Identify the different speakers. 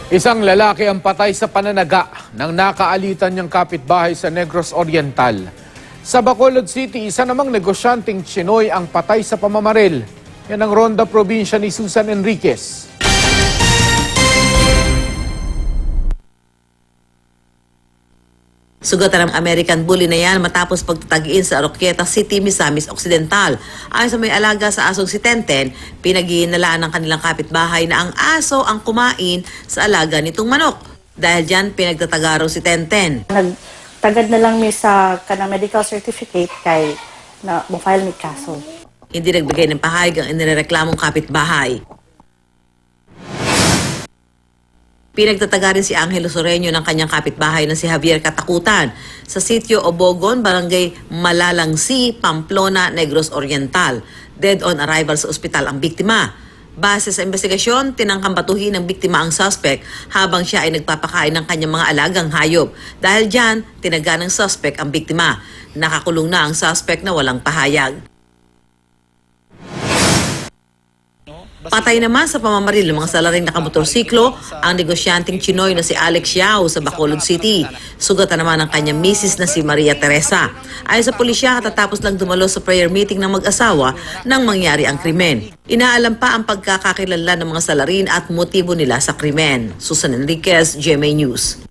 Speaker 1: Isang lalaki ang patay sa pananaga ng nakaalitan niyang kapitbahay sa Negros Oriental. Sa Bacolod City, isa namang negosyanteng Chinoy ang patay sa pamamaril. Yan ang Ronda Probinsya ni Susan Enriquez.
Speaker 2: Sugatan ng American Bully na yan matapos pagtatagiin sa Oroquieta City, Misamis Occidental. Ayon sa may alaga sa asong si Tenten, pinag-iinalaan ng kanilang kapitbahay na ang aso ang kumain sa alaga nitong manok. Dahil dyan, pinagtatagaro si Tenten.
Speaker 3: Nagtagad na lang mi sa kanang medical certificate kay na mo-file mi kaso.
Speaker 2: Hindi nagbigay ng pahayag ang inireklamong kapitbahay. Pinagtatagarin si Angelo Soreño ng kanyang kapitbahay na si Javier Katakutan sa sitio Obogon, Barangay Malalangsi, Pamplona, Negros Oriental. Dead on arrival sa ospital ang biktima. Base sa investigasyon, tinangkang batuhin ng biktima ang suspect habang siya ay nagpapakain ng kanyang mga alagang hayop. Dahil dyan, tinaga ng suspect ang biktima. Nakakulong na ang suspect na walang pahayag. Patay naman sa pamamaril ng mga salaring nakamotorsiklo ang negosyanteng Chinoy na si Alex Yao sa Bacolod City. Sugatan naman ang kanyang misis na si Maria Teresa. Ayon sa pulisya, katatapos lang dumalo sa prayer meeting ng mag-asawa nang mangyari ang krimen. Inaalam pa ang pagkakakilanlan ng mga salarin at motibo nila sa krimen. Susan Enriquez, GMA News.